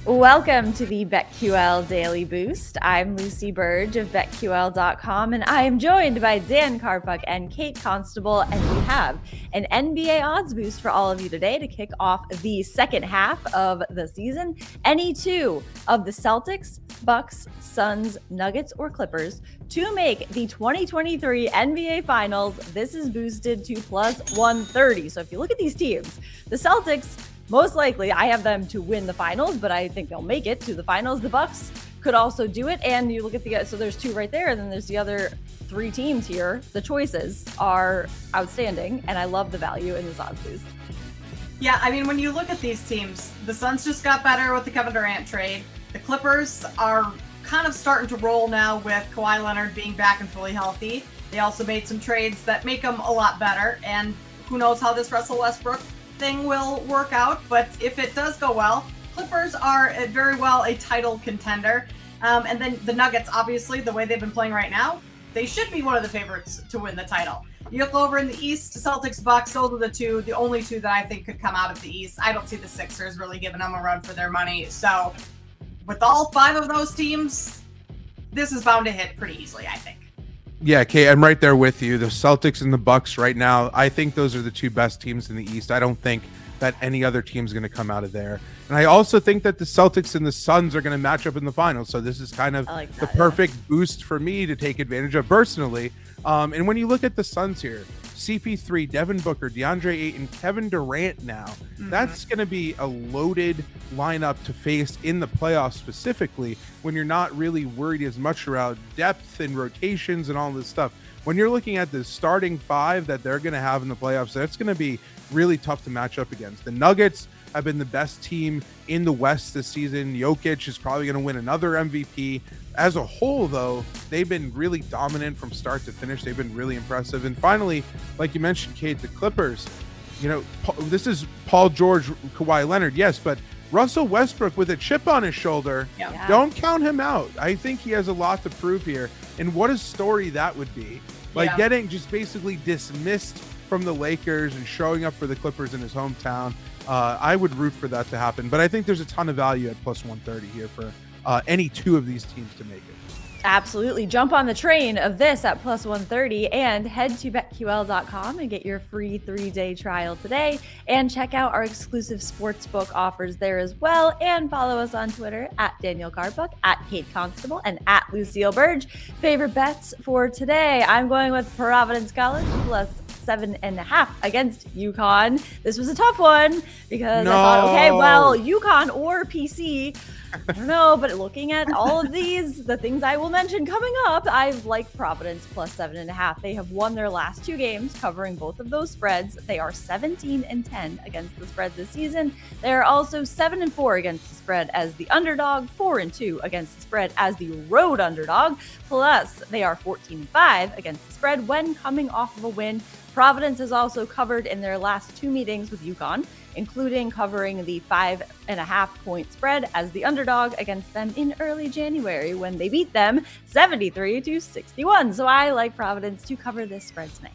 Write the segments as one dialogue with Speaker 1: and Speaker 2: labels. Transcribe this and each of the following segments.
Speaker 1: Welcome to the BetQL Daily Boost. I'm Lucy Burge of BetQL.com, and I am joined by Dan Karpuk and Kate Constable, and we have an NBA odds boost for all of you today to kick off the second half of the season. Any two of the Celtics, Bucks, Suns, Nuggets, or Clippers to make the 2023 NBA Finals. This is boosted to plus 130. So if you look at these teams, the Celtics, most likely, I have them to win the finals, but I think they'll make it to the finals. The Bucks could also do it. And you look at so there's two right there. And then there's the other three teams here. The choices are outstanding. And I love the value in this odds boost.
Speaker 2: Yeah, I mean, when you look at these teams, the Suns just got better with the Kevin Durant trade. The Clippers are kind of starting to roll now with Kawhi Leonard being back and fully healthy. They also made some trades that make them a lot better. And who knows how this Russell Westbrook thing will work out, but if it does go well, Clippers are very well a title contender. And then the Nuggets, obviously, the way they've been playing right now, they should be one of the favorites to win the title. You look over in the East, Celtics, Bucks, those are the only two that I think could come out of the East. I don't see the Sixers really giving them a run for their money. So with all five of those teams, this is bound to hit pretty easily, I think.
Speaker 3: Yeah, Kate, I'm right there with you. The Celtics and the Bucks right now, I think those are the two best teams in the East. I don't think that any other team is going to come out of there. And I also think that the Celtics and the Suns are going to match up in the finals. So this is kind of the perfect boost for me to take advantage of personally. And when you look at the Suns here, CP3, Devin Booker, DeAndre Ayton, Kevin Durant now, that's going to be a loaded lineup to face in the playoffs specifically when you're not really worried as much around depth and rotations and all this stuff. When you're looking at the starting five that they're going to have in the playoffs, that's going to be really tough to match up against. The Nuggets have been the best team in the West this season. Jokic is probably going to win another MVP. As a whole, though, they've been really dominant from start to finish. They've been really impressive. And finally, like you mentioned, Kate, the Clippers, this is Paul George, Kawhi Leonard, yes, but Russell Westbrook with a chip on his shoulder, don't count him out. I think he has a lot to prove here. And what a story that would be. Getting just basically dismissed from the Lakers and showing up for the Clippers in his hometown. I would root for that to happen. But I think there's a ton of value at plus 130 here for any two of these teams to make it.
Speaker 1: Absolutely. Jump on the train of this at plus 130 and head to BetQL.com and get your free 3-day trial today. And check out our exclusive sportsbook offers there as well. And follow us on Twitter at Daniel Karpuk, at Kate Constable, and at Lucille Burge. Favorite bets for today? I'm going with Providence College plus 7.5 against UConn. This was a tough one because I thought, okay, well, UConn or PC, I don't know, but looking at all of these, the things I will mention coming up, I like Providence plus 7.5. They have won their last two games covering both of those spreads. They are 17-10 against the spread this season. They are also 7-4 against the spread as the underdog, 4-2 against the spread as the road underdog. Plus, they are 14-5 against the spread when coming off of a win. Providence has also covered in their last two meetings with UConn, including covering the 5.5-point spread as the underdog against them in early January when they beat them 73-61. So I like Providence to cover this spread tonight.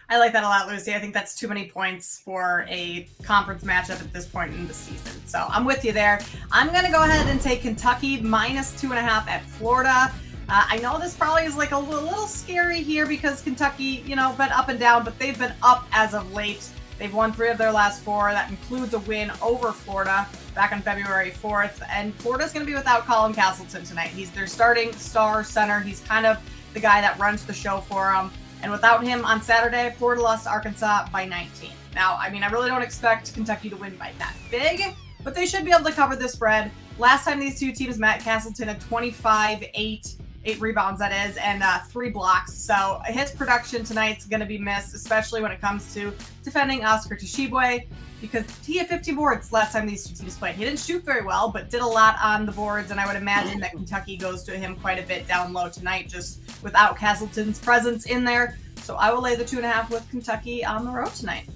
Speaker 2: I like that a lot, Lucy. I think that's too many points for a conference matchup at this point in the season. So I'm with you there. I'm going to go ahead and take Kentucky minus 2.5 at Florida. I know this probably is like a little scary here because Kentucky, been up and down, but they've been up as of late. They've won 3 of their last 4. That includes a win over Florida back on February 4th. And Florida's going to be without Colin Castleton tonight. He's their starting star center. He's kind of the guy that runs the show for them. And without him on Saturday, Florida lost to Arkansas by 19. Now, I really don't expect Kentucky to win by that big, but they should be able to cover the spread. Last time these two teams met, Castleton had 25-8. 8 rebounds, that is, and 3 blocks. So his production tonight's going to be missed, especially when it comes to defending Oscar Tshiebwe, because he had 50 boards last time these two teams played. He didn't shoot very well, but did a lot on the boards, and I would imagine that Kentucky goes to him quite a bit down low tonight, just without Castleton's presence in there. So I will lay the 2.5 with Kentucky on the road tonight.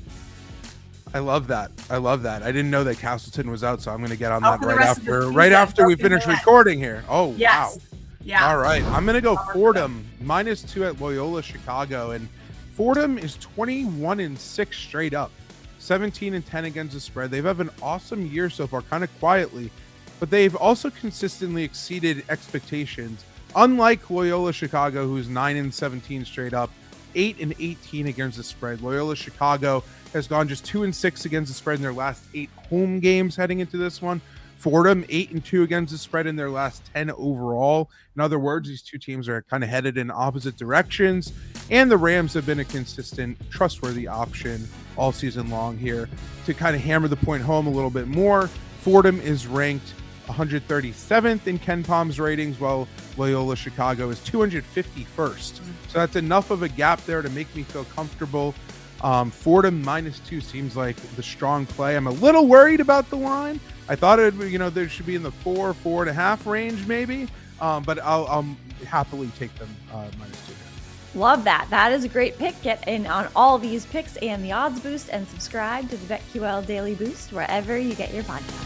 Speaker 3: I love that. I didn't know that Castleton was out, so I'm going to get on that right after we finish recording here. Oh, yes. Wow.
Speaker 2: Yeah.
Speaker 3: All right. I'm going to go Fordham minus 2 at Loyola Chicago. And Fordham is 21-6 straight up, 17-10 against the spread. They've had an awesome year so far, kind of quietly. but they've also consistently exceeded expectations. Unlike Loyola Chicago, who's 9-17 straight up, 8-18 against the spread. Loyola Chicago has gone just 2-6 against the spread in their last 8 home games heading into this one. Fordham 8-2 against the spread in their last 10 overall. In other words, these two teams are kind of headed in opposite directions, and the Rams have been a consistent, trustworthy option all season long here. To kind of hammer the point home a little bit more, Fordham is ranked 137th in Ken Palm's ratings, while Loyola Chicago is 251st. So that's enough of a gap there to make me feel comfortable. Fordham -2 seems like the strong play. I'm a little worried about the line. I thought it, there should be in the 4.5 range maybe, but I'll happily take them -2.
Speaker 1: Love that. That is a great pick. Get in on all these picks and the odds boost, and subscribe to the BetQL Daily Boost wherever you get your podcast.